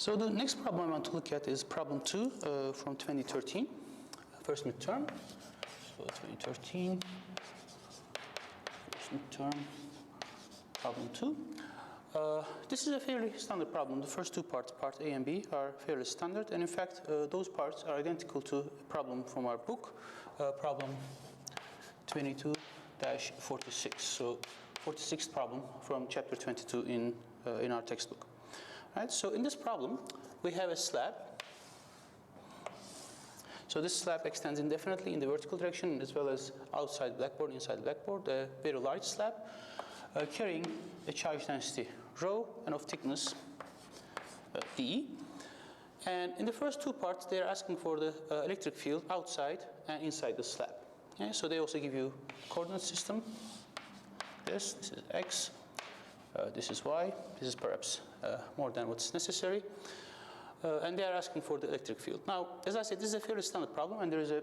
So the next problem I want to look at is problem 2 from 2013, first midterm. So 2013, first midterm, problem 2. This is a fairly standard problem. The first two parts, part A and B, are fairly standard. And in fact, those parts are identical to a problem from our book, problem 22-46. So 46th problem from chapter 22 in our textbook. Right, so in this problem, we have a slab. So this slab extends indefinitely in the vertical direction as well as outside blackboard, inside blackboard, a very large slab carrying a charge density rho and of thickness d. And in the first two parts, they are asking for the electric field outside and inside the slab. Okay, so they also give you coordinate system. This is x. This is y. This is perhaps more than what's necessary. And they are asking for the electric field. Now, as I said, this is a fairly standard problem, and there is a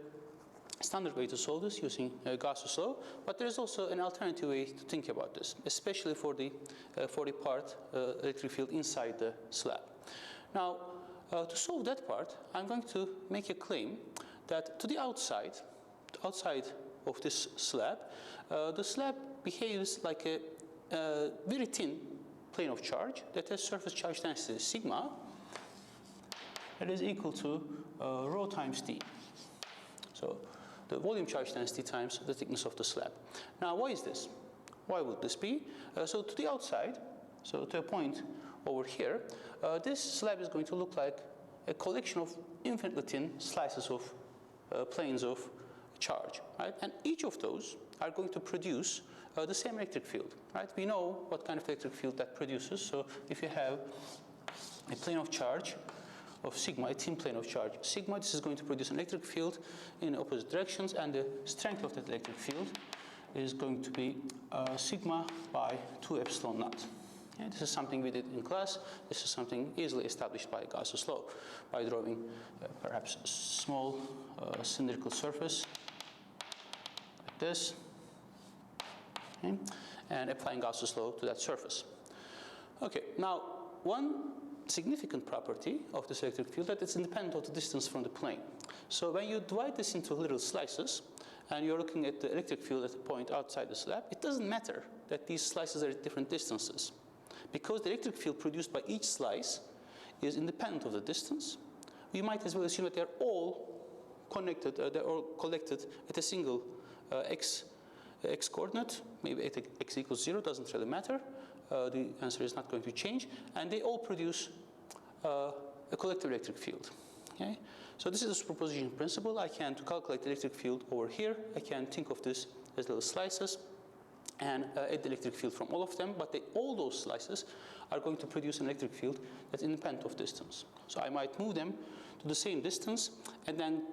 standard way to solve this using Gauss's law. But there is also an alternative way to think about this, especially for the part electric field inside the slab. Now, to solve that part, I'm going to make a claim that to the outside of this slab, the slab behaves like a very thin plane of charge that has surface charge density sigma that is equal to rho times d. So the volume charge density times the thickness of the slab. Now, why is this? Why would this be? So to the outside, so to a point over here, this slab is going to look like a collection of infinitely thin slices of planes of charge, right? And each of those are going to produce the same electric field, right? We know what kind of electric field that produces. So if you have a plane of charge of sigma, a thin plane of charge sigma, this is going to produce an electric field in opposite directions, and the strength of that electric field is going to be sigma by 2 epsilon naught. Okay, this is something we did in class. This is something easily established by Gauss's law by drawing perhaps a small cylindrical surface like this, okay, and applying Gauss's law to that surface. Okay, now one significant property of this electric field that it's independent of the distance from the plane. So when you divide this into little slices and you're looking at the electric field at a point outside the slab, it doesn't matter that these slices are at different distances, because the electric field produced by each slice is independent of the distance. We might as well assume that they're all connected, they're all collected at a single x coordinate, maybe at x equals 0, doesn't really matter. The answer is not going to change, and they all produce a collective electric field. Okay? So this is a superposition principle. I can, to calculate the electric field over here, I can think of this as little slices and add the electric field from all of them, but all those slices are going to produce an electric field that's independent of distance. So I might move them to the same distance and then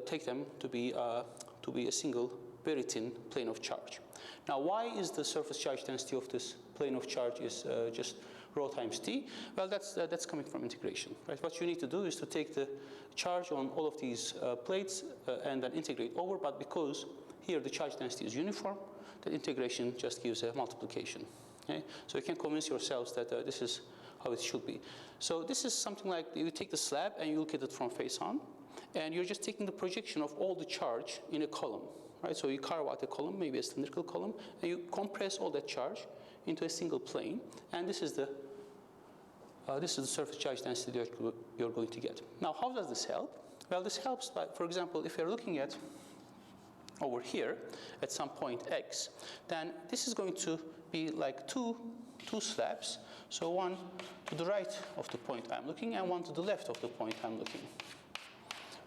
take them to be a single very thin plane of charge. Now, why is the surface charge density of this plane of charge is just rho times d? Well, that's coming from integration, right? What you need to do is to take the charge on all of these plates and then integrate over, but because here the charge density is uniform, that integration just gives a multiplication. Okay? So you can convince yourselves that this is how it should be. So this is something like you take the slab and you look at it from face on, and you're just taking the projection of all the charge in a column. Right, so you carve out a column, maybe a cylindrical column, and you compress all that charge into a single plane, and this is the surface charge density that you're going to get. Now, how does this help? Well, this helps by, for example, if you're looking at over here at some point x, then this is going to be like two slabs. So one to the right of the point I'm looking, and one to the left of the point I'm looking.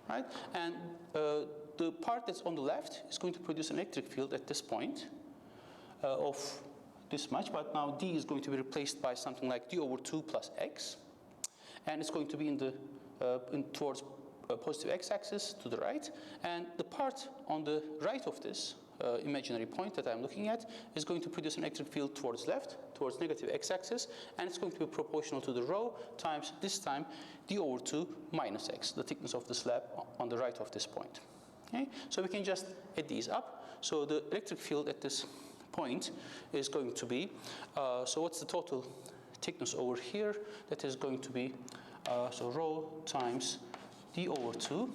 Right, and the part that's on the left is going to produce an electric field at this point of this much, but now d is going to be replaced by something like d over 2 plus x, and it's going to be towards positive x-axis to the right, and the part on the right of this imaginary point that I'm looking at is going to produce an electric field towards left, towards negative x-axis, and it's going to be proportional to the rho times, this time, d over 2 minus x, the thickness of the slab on the right of this point. Okay? So we can just add these up. So the electric field at this point is going to be, so what's the total thickness over here? That is going to be So rho times d over 2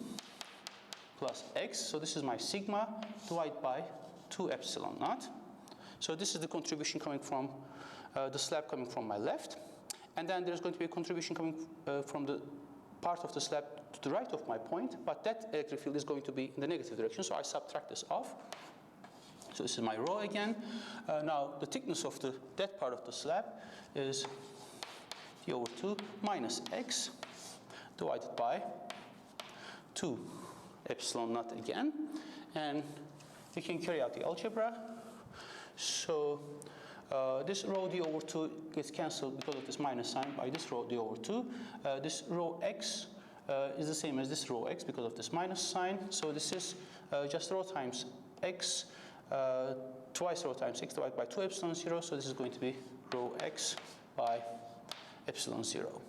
plus x. So this is my sigma divided by 2 epsilon naught. So this is the contribution coming from the slab coming from my left. And then there's going to be a contribution coming from the part of the slab to the right of my point, but that electric field is going to be in the negative direction, so I subtract this off. So this is my rho again. Now the thickness of that part of the slab is d over 2 minus x divided by 2 epsilon naught again. And we can carry out the algebra. So this rho d over 2 gets cancelled because of this minus sign by this rho d over 2. This rho x is the same as this rho x because of this minus sign. So this is just rho times x, twice rho times x divided by 2 epsilon 0. So this is going to be rho x by epsilon 0.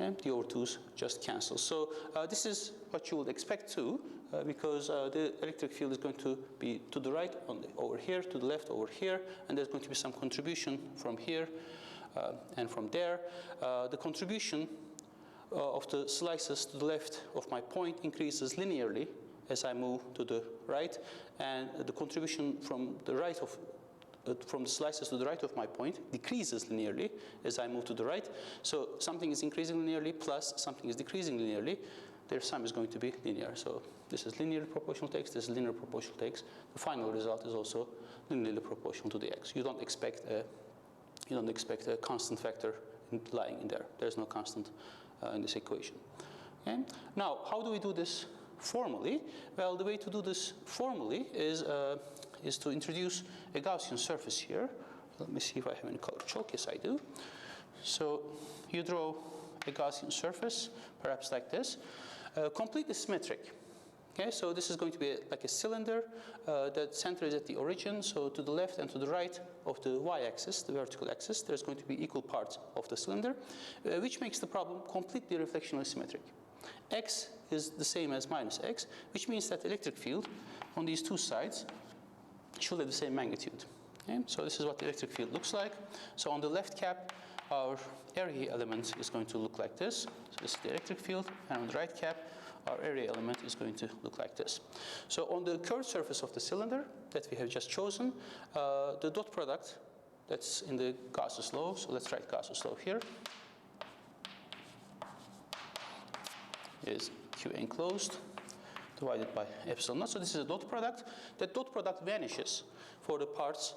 Okay, the over 2's just cancel. So this is what you would expect too, because the electric field is going to be to the right over here, to the left over here, and there's going to be some contribution from here and from there. The contribution of the slices to the left of my point increases linearly as I move to the right, and the contribution from the right of from the slices to the right of my point decreases linearly as I move to the right. So something is increasing linearly plus something is decreasing linearly. Their sum is going to be linear. So this is linear proportional to x, this is linear proportional to x. The final result is also linearly proportional to the x. You don't expect a constant factor lying in there. There's no constant in this equation. Okay? Now, how do we do this formally? Well, the way to do this formally is to introduce a Gaussian surface here. Let me see if I have any color chalk. Yes, I do. So you draw a Gaussian surface, perhaps like this, completely symmetric. Okay, so this is going to be like a cylinder. That center is at the origin. So to the left and to the right of the y-axis, the vertical axis, there's going to be equal parts of the cylinder, which makes the problem completely reflectionally symmetric. X is the same as minus x, which means that the electric field on these two sides should have the same magnitude. Okay? So this is what the electric field looks like. So on the left cap, our area element is going to look like this. So this is the electric field. And on the right cap, our area element is going to look like this. So on the curved surface of the cylinder that we have just chosen, the dot product that's in the Gauss's law. So let's write Gauss's law here. Is Q enclosed divided by epsilon naught. So this is a dot product. That dot product vanishes for the parts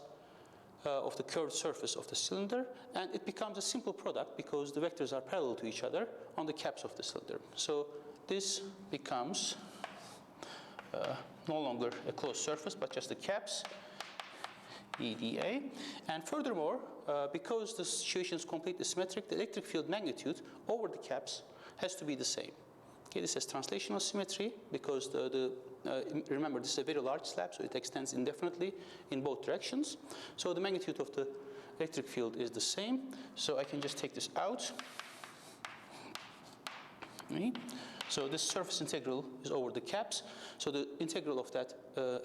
of the curved surface of the cylinder, and it becomes a simple product because the vectors are parallel to each other on the caps of the cylinder. So this becomes no longer a closed surface, but just the caps, EDA. And furthermore, because the situation is completely symmetric, the electric field magnitude over the caps has to be the same. Okay, this has translational symmetry because remember, this is a very large slab, so it extends indefinitely in both directions. So the magnitude of the electric field is the same. So I can just take this out. Okay. So this surface integral is over the caps. So the integral of that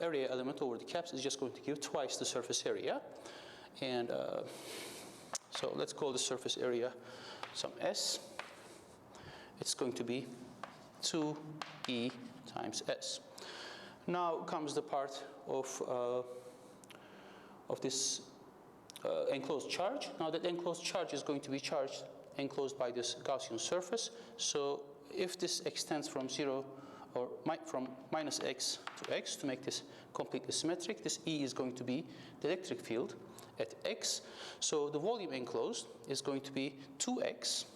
area element over the caps is just going to give twice the surface area. And so let's call the surface area some S. It's going to be 2E times S. Now comes the part of this enclosed charge. Now that enclosed charge is going to be enclosed by this Gaussian surface. So if this extends from 0 or from minus x to x to make this completely symmetric, this E is going to be the electric field at x. So the volume enclosed is going to be 2x.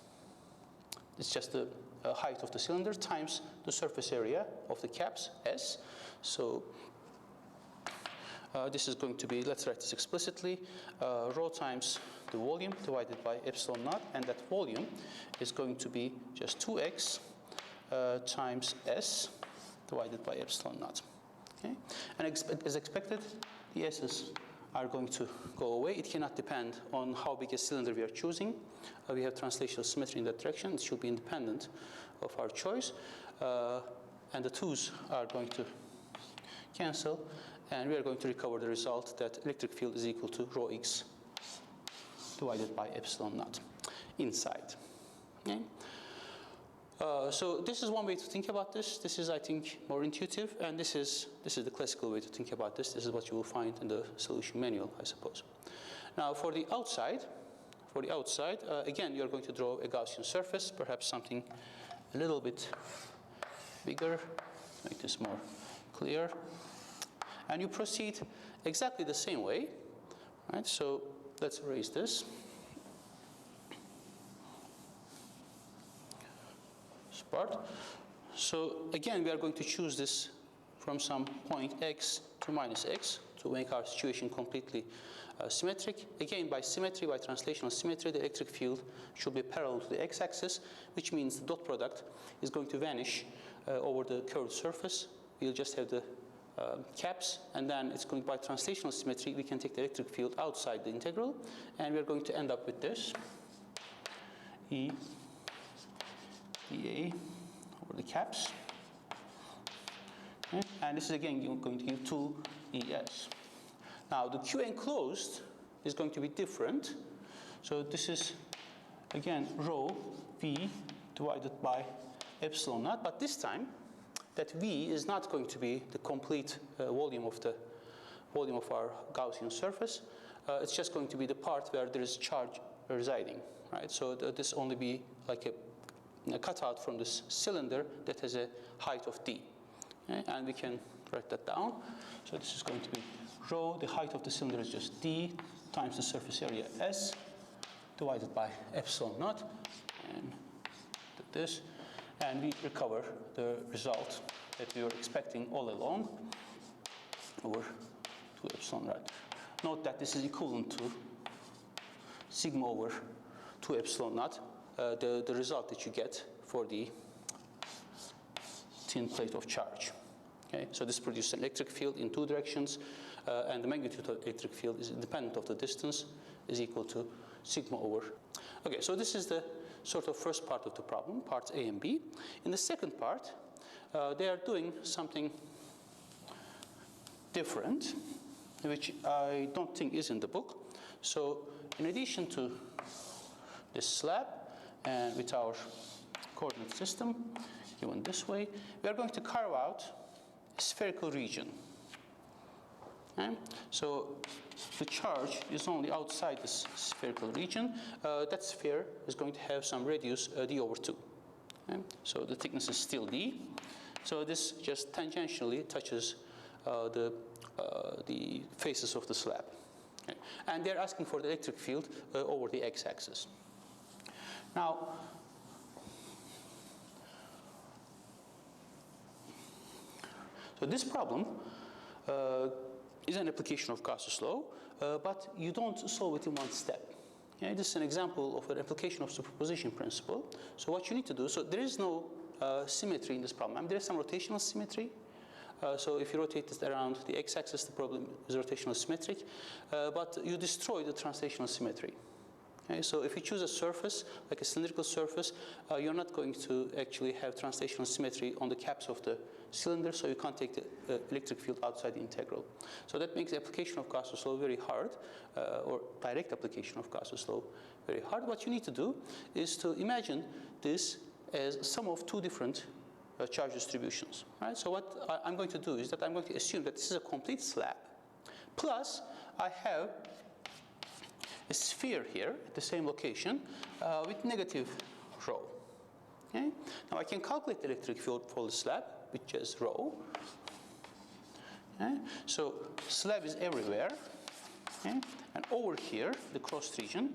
It's just the height of the cylinder times the surface area of the caps, S. So this is going to be, let's write this explicitly, rho times the volume divided by epsilon naught, and that volume is going to be just 2x times S divided by epsilon naught. Okay? And as expected, the S's are going to go away. It cannot depend on how big a cylinder we are choosing. We have translational symmetry in that direction. It should be independent of our choice. And the 2's are going to cancel. And we are going to recover the result that electric field is equal to rho x divided by epsilon naught. inside. Okay? So this is one way to think about this. This is, I think, more intuitive, and this is the classical way to think about this. This is what you will find in the solution manual, I suppose. Now, for the outside, again, you're going to draw a Gaussian surface, perhaps something a little bit bigger, make this more clear, and you proceed exactly the same way. Right? So let's erase this. Part. So again, we are going to choose this from some point x to minus x to make our situation completely symmetric. Again, by symmetry, by translational symmetry, the electric field should be parallel to the x-axis, which means the dot product is going to vanish over the curved surface. We'll just have the caps, and then it's going by translational symmetry. We can take the electric field outside the integral, and we're going to end up with this E dA over the caps. Okay. And this is again going to give 2 ES. Now the Q enclosed is going to be different. So this is again rho V divided by epsilon naught, but this time that V is not going to be the complete volume of our Gaussian surface. It's just going to be the part where there is charge residing, right? So this only be like a cutout from this cylinder that has a height of d. Okay? And we can write that down. So this is going to be rho, the height of the cylinder is just d times the surface area s divided by epsilon naught, and this, and we recover the result that we were expecting all along over 2 epsilon right. Note that this is equivalent to sigma over 2 epsilon naught. The result that you get for the thin plate of charge. Okay? So this produces an electric field in 2 directions, and the magnitude of the electric field is independent of the distance, is equal to sigma over. Okay, so this is the sort of first part of the problem, parts A and B. In the second part, they are doing something different, which I don't think is in the book. So in addition to this slab, and with our coordinate system given this way, we are going to carve out a spherical region. Okay? So the charge is only outside this spherical region. That sphere is going to have some radius d over 2. Okay? So the thickness is still d. So this just tangentially touches the faces of the slab. Okay? And they're asking for the electric field over the x-axis. Now, so this problem is an application of Gauss's law, but you don't solve it in one step. Okay? This is an example of an application of superposition principle. So what you need to do, so there is no symmetry in this problem. I mean, there is some rotational symmetry. So if you rotate this around the x-axis, the problem is rotational symmetric, but you destroy the translational symmetry. Okay, so if you choose a surface, like a cylindrical surface, you're not going to actually have translational symmetry on the caps of the cylinder, so you can't take the electric field outside the integral. So that makes the application of Gauss's law very hard, or direct application of Gauss's law very hard. What you need to do is to imagine this as sum of 2 different charge distributions. Right? So what I'm going to do is that I'm going to assume that this is a complete slab, plus I have a sphere here at the same location with negative rho. Okay? Now I can calculate the electric field for the slab, which is rho. Okay? So slab is everywhere. Okay? And over here, the crossed region,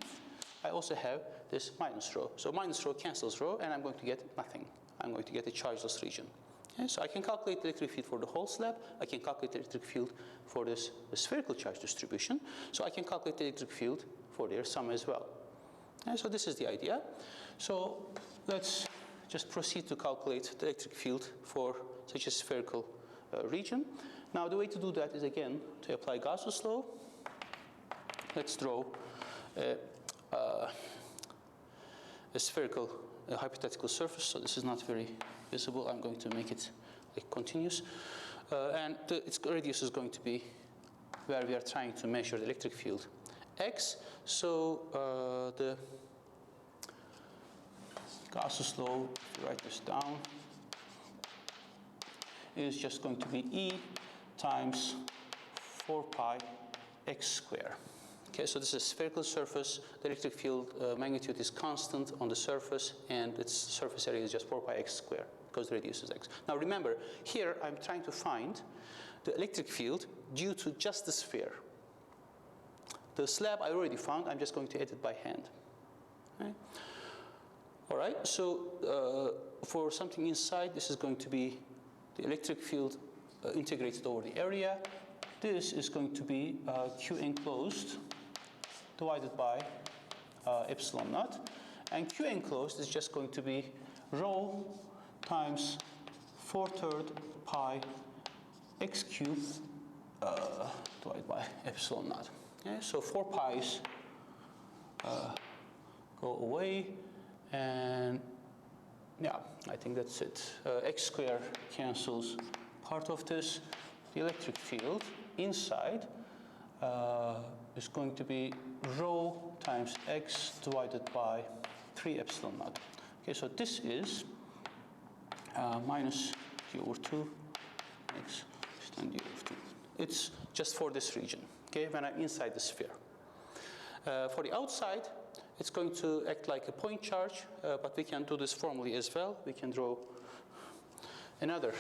I also have this minus rho. So minus rho cancels rho, and I'm going to get nothing. I'm going to get a chargeless region. Okay? So I can calculate the electric field for the whole slab. I can calculate the electric field for the spherical charge distribution. So I can calculate the electric field for their sum as well. Okay? So this is the idea. So let's just proceed to calculate the electric field for such a spherical region. Now the way to do that is again to apply Gauss's law. Let's draw a spherical hypothetical surface. So this is not very visible. I'm going to make it continuous. And its radius is going to be where we are trying to measure the electric field, x. So the Gauss's law, if you write this down, is just going to be E times 4 pi x squared. Okay, so this is a spherical surface. The electric field magnitude is constant on the surface, and its surface area is just 4 pi x squared because the radius is x. Now remember, here I'm trying to find the electric field due to just the sphere. The slab I already found. I'm just going to edit by hand. Okay. All right, so for something inside, this is going to be the electric field integrated over the area. This is going to be Q enclosed divided by epsilon naught. And Q enclosed is just going to be rho times 4/3 pi x cubed divided by epsilon naught. Okay, so 4 pi's go away, and yeah, I think that's it. X squared cancels part of this. The electric field inside is going to be rho times x divided by 3 epsilon naught. Okay, so this is minus d over 2 x times d over 2. It's just for this region, okay, when I'm inside the sphere. For the outside, it's going to act like a point charge, but we can do this formally as well. We can draw another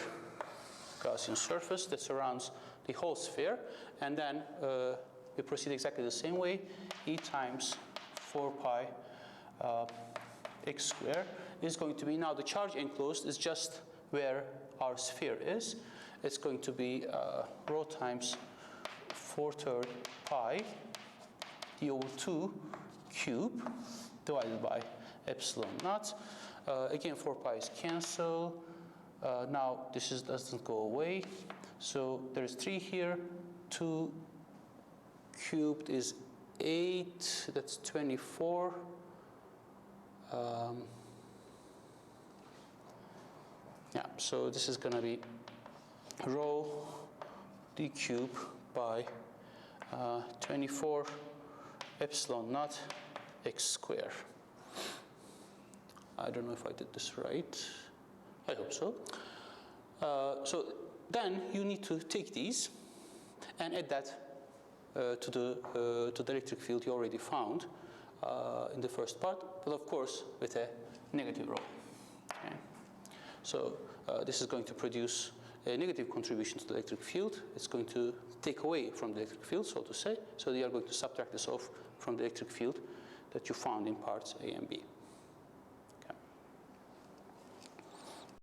Gaussian surface that surrounds the whole sphere, and then we proceed exactly the same way. E times 4 pi x squared is going to be, now the charge enclosed is just where our sphere is. It's going to be rho times 4/3 pi d over 2 cube divided by epsilon naught. Again, 4 pi's cancel. Now this doesn't go away. So there's 3 here. 2 cubed is 8. That's 24. Yeah, so this is going to be rho d cube by 24 epsilon naught x squared. I don't know if I did this right. I hope so. So then you need to take these and add that to the electric field you already found in the first part, but of course with a negative rho. Okay. So this is going to produce a negative contribution to the electric field. It's going to take away from the electric field, so to say. So you are going to subtract this off from the electric field that you found in parts A and B.